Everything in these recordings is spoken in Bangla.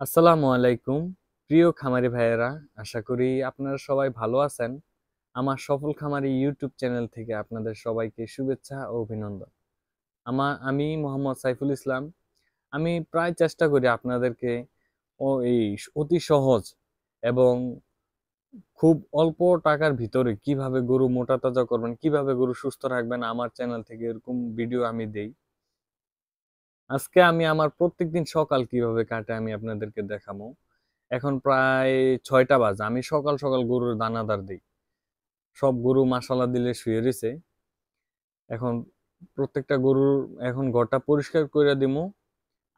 আসসালামু আলাইকুম প্রিয় খামারি ভাইয়েরা, আশা করি আপনারা সবাই ভালো আছেন। আমার সফল খামারি ইউটিউব চ্যানেল থেকে আপনাদের সবাইকে শুভেচ্ছা ও অভিনন্দন। আমি মোহাম্মদ সাইফুল ইসলাম। আমি প্রায় চেষ্টা করি আপনাদেরকে অতি সহজ এবং খুব অল্প টাকার ভিতরে কিভাবে গরু মোটা তাজা করবেন, কিভাবে গরু সুস্থ রাখবেন, আমার চ্যানেল থেকে এরকম ভিডিও আমি দেই। আজকে আমি আমার প্রত্যেকদিন সকাল কিভাবে কাটে আমি আপনাদেরকে দেখাবো। এখন প্রায় 6টা বাজে, আমি সকাল সকাল গরুর দানাদার দিই। সব গরু মাসালা দিলে শুয়ে রয়েছে। এখন প্রত্যেকটা গরুর এখন ঘরটা পরিষ্কার করে দিমু।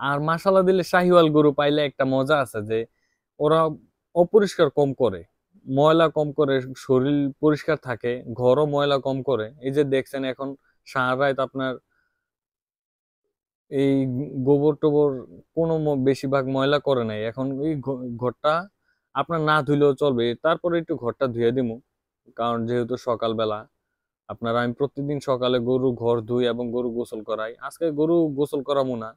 আর মাসালা দিলে শাহিওয়াল গরু পাইলে একটা মজা আছে যে ওরা অপরিষ্কার কম করে, ময়লা কম করে, শরীর পরিষ্কার থাকে, ঘরও ময়লা কম করে। এই যে দেখছেন এখন সারা রাত আপনার এই গোবর টোবর কোনো বেশিরভাগ ময়লা করে নাই। এখন এই ঘরটা আপনার না ধুইলেও চলবে, তারপরে একটু ঘরটা ধুয়ে দিমু। কারণ যেহেতু সকালবেলা আপনার আমি প্রতিদিন সকালে গরু ঘর ধুই এবং গরু গোসল করাই। আজকে গরু গোসল করাবো না,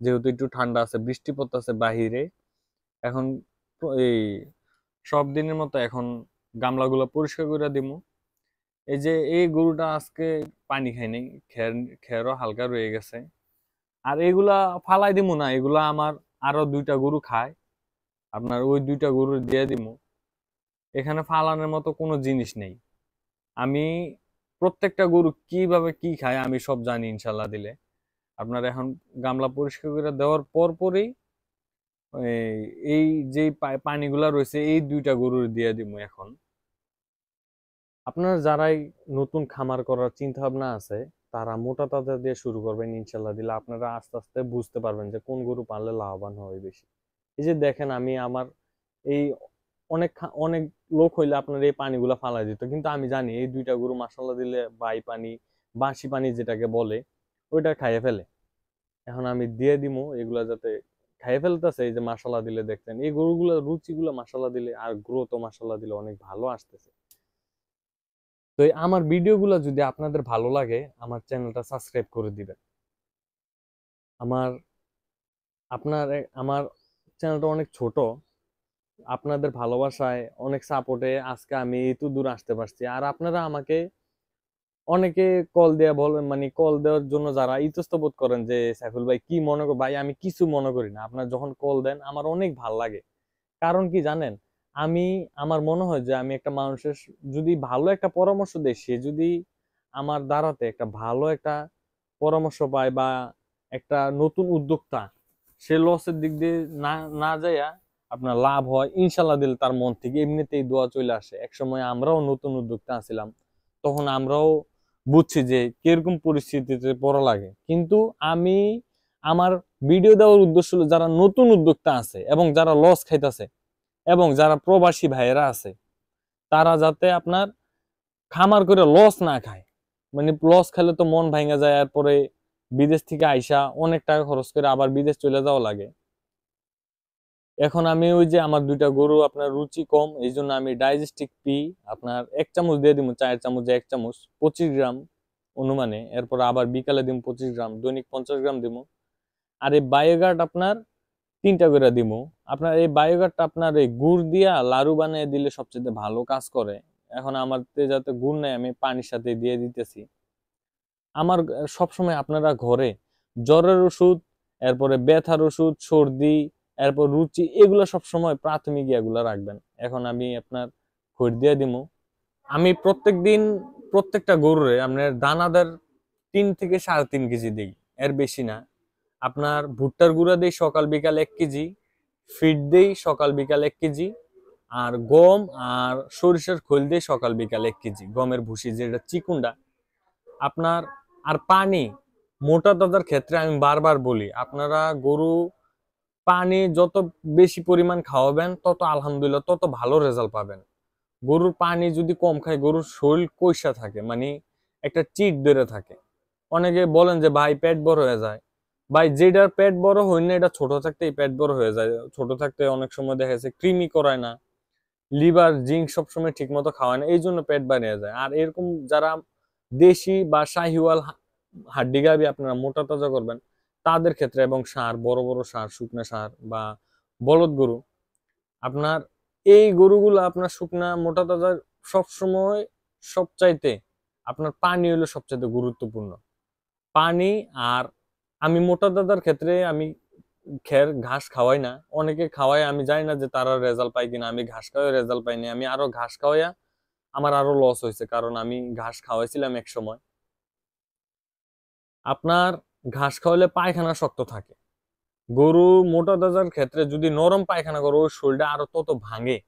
যেহেতু একটু ঠান্ডা আছে, বৃষ্টি পড়তেছে বাহিরে। এখন এই সব দিনের মতো এখন গামলাগুলো পরিষ্কার করে দিমু। এই যে এই গরুটা আজকে পানি খায়নি, খেরও হালকা রয়ে গেছে। আর এগুলা ফালাই দিমু না, এগুলা আমার আরো 2টা গরু খায়, আপনার ওই 2টা গরু দিয়ে দিমু। এখানে ফালানোর মতো কোনো জিনিস নেই। আমি প্রত্যেকটা গরু কিভাবে কি খায় আমি সব জানি ইনশাল্লাহ দিলে। আপনার এখন গামলা পরিষ্কার করে দেওয়ার পর পরই এই যে পানিগুলা রয়েছে এই 2টা গরুর দিয়ে দিমু এখন। আপনার যারাই নতুন খামার করার চিন্তা ভাবনা আছে, তারা মোটা তাজা দিয়ে শুরু করবেন ইনশাল্লাহ দিলে। আপনারা আস্তে আস্তে বুঝতে পারবেন যে কোন গরু পাললে লাভবান হবে বেশি। এই যে দেখেন আমি আমার এই অনেক লোক হইলে আপনার এই পানিগুলা ফালাই দিত, কিন্তু আমি জানি এই 2টা গরু মাসাল্লাহ দিলে বাই পানি, বাঁশি পানি যেটাকে বলে, ওইটা খাইয়ে ফেলে। এখন আমি দিয়ে দিমু এগুলা যাতে খাইয়ে ফেলতেছে। এই যে মাসাল্লাহ দিলে দেখছেন এই গরুগুলা রুচিগুলা মাসাল্লাহ দিলে আর গ্রোথ ও মাসাল্লাহ দিলে অনেক ভালো আসতেছে। তো আমার ভিডিওগুলো যদি আপনাদের ভালো লাগে, আমার চ্যানেলটা সাবস্ক্রাইব করে দিবেন। আমার আমার চ্যানেলটা অনেক ছোট, আপনাদের ভালোবাসায় অনেক সাপোর্টে আজকে আমি এত দূর আসতে পারছি। আর আপনারা আমাকে অনেকে কল দেয়া বলেন, মানে কল দেওয়ার জন্য যারা ইতস্তত বোধ করেন যে সাইফুল ভাই কি মনে করেন, ভাই আমি কিছু মনে করি না। আপনারা যখন কল দেন আমার অনেক ভাল লাগে। কারণ কি জানেন, আমি আমার মনে হয় যে আমি একটা মানুষের যদি ভালো একটা পরামর্শ দেই, সে যদি আমার দ্বারাতে একটা ভালো একটা পরামর্শ পায় বা একটা নতুন উদ্যোক্তা সে লসের দিক দিয়ে না না যাইয়া আপনার লাভ হয় ইনশাল্লাহ দিলে তার মন থেকে এমনিতেই দোয়া চলে আসে। একসময় আমরাও নতুন উদ্যোক্তা আছিলাম, তখন আমরাও বুঝছি যে কিরকম পরিস্থিতিতে পড়া লাগে। কিন্তু আমি আমার ভিডিও দেওয়ার উদ্দেশ্য হলো যারা নতুন উদ্যোক্তা আছে এবং যারা লস খাইতেছে এবং যারা প্রবাসী ভাইয়েরা আছে, তারা যাতে আপনার খামার করে লস না খায়। মানে লস খেলে তো মন ভাঙা যায়, এরপরে বিদেশ থেকে আইসা অনেক টাকা খরচ করে আবার বিদেশ চলে যাওয়া লাগে। এখন আমি ওই যে আমার 2টা গরু আপনার রুচি কম, এই জন্য আমি ডাইজেস্টিক পি আপনার 1 চামচ দিয়ে দিব, 4 চামচ 1 চামচ 25 গ্রাম অনুমানে। এরপর আবার বিকালে দিব 25 গ্রাম, দৈনিক 50 গ্রাম দিব। আর এই বায়োগার্ড আপনার 3টা করে দিব। আপনার এই বায়োগার্ডটা আপনার এই গুড় দিয়া লাড়ু বানিয়ে দিলে সবচেয়ে ভালো কাজ করে। এখন আমার যাতে গুড় নাই, আমি পানির সাথে দিয়ে দিতেছি। আমার সবসময় আপনারা ঘরে জ্বরের ওষুধ, এরপরে ব্যথার ওষুধ, সর্দি, এরপর রুচি, এগুলো সবসময় প্রাথমিক এগুলা রাখবেন। এখন আমি আপনার খড় দিয়ে দিব। আমি প্রত্যেকদিন প্রত্যেকটা গরুরে আপনার দানাদার 3 থেকে 3.5 কেজি দিই, এর বেশি না। আপনার ভুট্টার গুঁড়া দিই সকাল বিকাল 1 কেজি, ফিড দিই সকাল বিকাল 1 কেজি, আর গম আর সরিষার খোল দিই সকাল বিকাল 1 কেজি, গমের ভুসি যেটা চিকুনটা আপনার। আর পানি, মোটা তাজার ক্ষেত্রে আমি বারবার বলি আপনারা গরু পানি যত বেশি পরিমাণ খাওয়াবেন তত আলহামদুলিল্লাহ তত ভালো রেজাল্ট পাবেন। গরুর পানি যদি কম খায় গরুর শরীর কইসা থাকে, মানে একটা চিট ধরে থাকে। অনেকে বলেন যে ভাই পেট বড় হয়ে যায়। ভাই যেটার পেট বড় হয় না এটা ছোট থাকতেই পেট বড় হয়ে যায়। ছোট থাকতে অনেক সময় দেখা যাচ্ছে কৃমি করায় না, লিভার জিঙ্ক সবসময় ঠিক মতো খাওয়ায় না, এই জন্য পেট বানিয়ে যায়। আর এরকম যারা দেশি বা শাহিওয়াল হাড্ডি গাভী আপনারা মোটা তাজা করবেন তাদের ক্ষেত্রে, এবং সার বড় বড় সার, শুকনো সার বা বলদ গরু, আপনার এই গরুগুলো আপনার শুকনা মোটা তাজা সবসময় সবচাইতে আপনার পানি হলো সবচাইতে গুরুত্বপূর্ণ। পানি। আর আমি মোটা দাদার ক্ষেত্রে আমি ঘাস খাওয়াই না, অনেকে খাওয়াই, আমি জানি না যে তারা রেজাল্ট পায় কিনা। আমি ঘাস খাওয়াই রেজাল্ট পাইনি, আমি আরো ঘাস খাওয়াইয়া আমার আরো লস হয়েছে, কারণ আমি ঘাস খাওয়াইছিলাম এক সময়। আপনার ঘাস খাওয়ালে পায়খানা শক্ত থাকে। গরু মোটা তাজার ক্ষেত্রে যদি নরম পায়খানা করো, ওই শরীরটা আরো তত ভাঙে।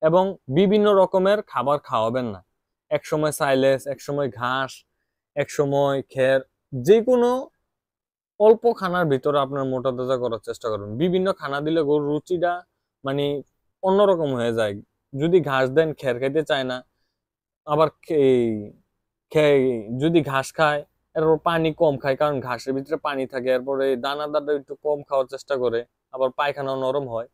এবং বিভিন্ন রকমের খাবার খাওয়াবেন না, এক সময় সাইলেজ, এক সময় ঘাস, এক সময় খের, যে কোনো অল্প খানার ভিতরে আপনার মোটা তাজা করার চেষ্টা করবেন। বিভিন্ন খানা দিলে গরুর রুচিটা মানে অন্যরকম হয়ে যায়। যদি ঘাস দেন খের খাইতে চায় না, আবার যদি ঘাস খায় এরপর পানি কম খায়, কারণ ঘাসের ভিতরে পানি থাকে, এরপরে দানাদারটা একটু কম খাওয়ার চেষ্টা করে, আবার পায়খানাও নরম হয়।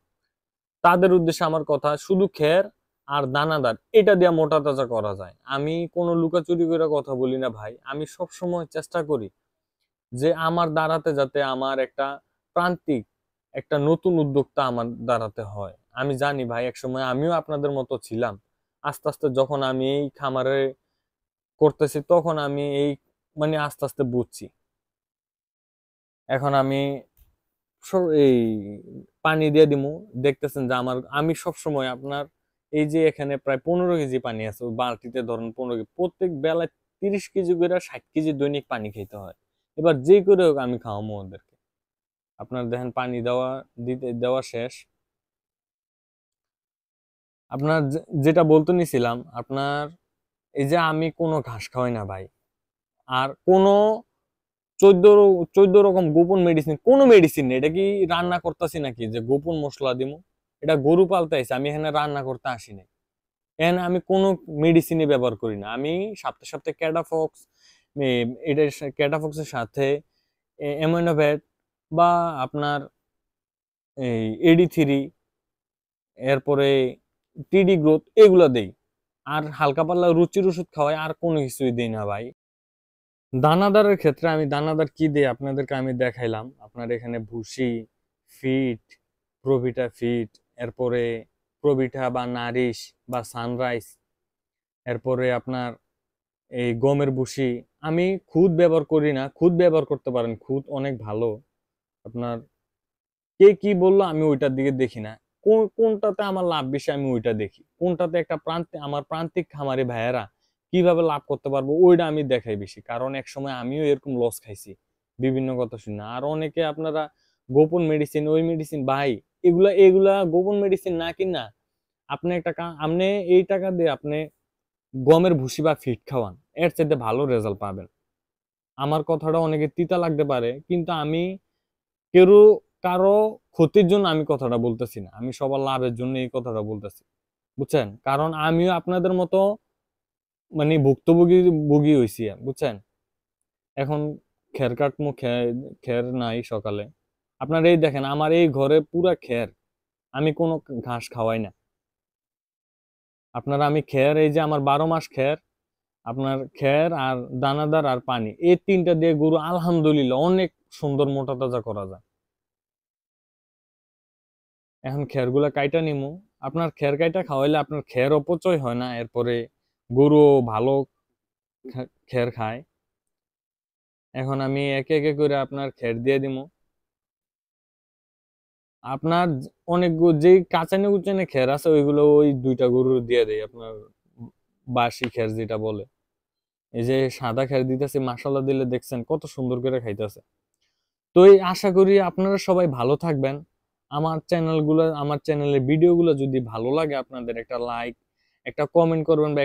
তাদের উদ্দেশ্যে আমার কথা, শুধু খের আর দানাদার এটা দিয়ে মোটা তাজা করা যায়। আমি কোনো লুকাচুরি করে কথা বলি না ভাই, আমি সব সময় চেষ্টা করি যে আমার দ্বারাতে যাতে আমার একটা প্রান্তিক একটা নতুন উদ্যোক্তা আমার দ্বারাতে হয়। আমি জানি ভাই একসময় আমিও আপনাদের মতো ছিলাম, আস্তে আস্তে যখন আমি এই খামারে করতেছি তখন আমি এই আস্তে আস্তে বুঝছি। এখন আমি এই পানি দিয়ে দিমু, দেখতেছেন যে আমি সব সময় আপনার এই যে এখানে প্রায় 15 কেজি পানি আছে, ওই বালতিতে ধরেন 15 কেজি, প্রত্যেক বেলায় 30 কেজি করে 60 কেজি দৈনিক পানি খেতে হয়। এবার যে করে হোক আমি খাওয়াবো ওদেরকে। আপনার দেখেন পানি দেওয়া শেষ। আপনার যেটা বলতে নিছিলাম, আপনার এই যে আমি কোনো ঘাস খাওয়াই না ভাই, আর কোনো 14 রকম গোপন মেডিসিন, কোনো মেডিসিন নেই। এটা কি রান্না করতেছি নাকি যে গোপন মশলা দিমু? এটা গরু পালতে আইছে, আমি এখানে রান্না করতে আসি নাই। এখানে আমি কোনো মেডিসিনই ব্যবহার করি না। আমি সপ্তাহে সপ্তাহে ক্যাডাফক্স, এটা ক্যাডাফক্সের সাথে অ্যামিনোভেট বা আপনার এই AD3, এরপরে TD গ্রোথ, এগুলা দেই। আর হালকা পাতলা রুচির ওষুধ খাওয়াই, আর কোনো কিছুই দিই না ভাই। দানাদারের ক্ষেত্রে আমি দানাদার কি দিই আপনাদেরকে আমি দেখাইলাম। আপনার এখানে ভুসি, ফিট, প্রোভিটা ফিট, এরপরে প্রোভিটা বা নারিশ বা সানরাইজ, এরপরে আপনার এই গমের ভুসি। আমি খুদ ব্যবহার করি না, খুদ ব্যবহার করতে পারেন, খুদ অনেক ভালো। আপনার কে কি বললো আমি ওইটার দিকে দেখি না, কোনটাতে আমার লাভ বেশি আমি ওইটা দেখি, কোনটাতে একটা আমার প্রান্তিক খামারি ভাইয়েরা কিভাবে লাভ করতে পারবো ওইটা আমি দেখাই বেশি। কারণ এক সময় আমিও এরকম লস খাইছি বিভিন্ন কথা শুনে। আর অনেকে আপনারা গোপন মেডিসিন, ওই মেডিসিন ভাই, এগুলা এগুলা গোপন মেডিসিন না কিনা আপনি আপনি এই টাকা দিয়ে আপনি গমের ভুসি বা ফিট খাওয়ান, এর চাইতে ভালো রেজাল্ট পাবেন। আমার কথাটা অনেকে তিতা লাগতে পারে, কিন্তু আমি কেউ কারো ক্ষতির জন্য আমি কথাটা বলতেছি না, আমি সবার লাভের জন্য এই কথাটা বলতেছি, বুঝছেন? কারণ আমিও আপনাদের মতো ভুক্তভোগী ভোগী হইছি, বুঝছেন? এখন খের কাটমু, খের নাই সকালে। আপনার এই দেখেন আমার এই ঘরে পুরা খের, আমি কোনো ঘাস খাওয়াই না। আপনার আমি খের, এই যে আমার 12 মাস খের, আপনার খের আর দানাদার আর পানি, এই তিনটা দিয়ে গরু আলহামদুলিল্লাহ অনেক সুন্দর মোটা তাজা করা যায়। এখন খেরগুলা কাইটা নিমু। আপনার খের কাইটা খাওয়াইলে আপনার খের অপচয় হয় না, এরপরে গরু ভালো খের খায়। এখন আমি একে একে করে আপনার খের দিয়ে দিমু। আপনার অনেক যে কাঁচানি কুচানি খের আছে ওইগুলো ওই 2টা গরু দিয়ে দেয়, আপনার বাসি খের যেটা বলে। এই যে সাদা খের দিতেছে, মাসালা দিলে দেখছেন কত সুন্দর করে খাইতেছে। তো এই আশা করি আপনারা সবাই ভালো থাকবেন। আমার চ্যানেলের ভিডিওগুলো যদি ভালো লাগে আপনাদের, একটা লাইক, একটা কমেন্ট করবেন বা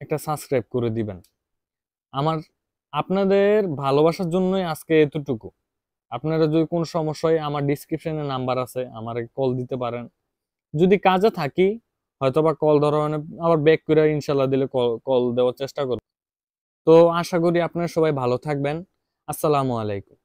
একটা সাবস্ক্রাইব করে দিবেন। আমার আপনাদের ভালোবাসার জন্যই আজকে এতটুকু। আপনারা যদি কোনো সমস্যা হয়, আমার ডিসক্রিপশনে নাম্বার আছে, আমারে কল দিতে পারেন। যদি কাজে থাকি হয়তোবা কল ধরা হয় না, আবার ব্যাক করে ইনশাল্লাহ দিলে কল দেওয়ার চেষ্টা করব। তো আশা করি আপনারা সবাই ভালো থাকবেন। আসসালামু আলাইকুম।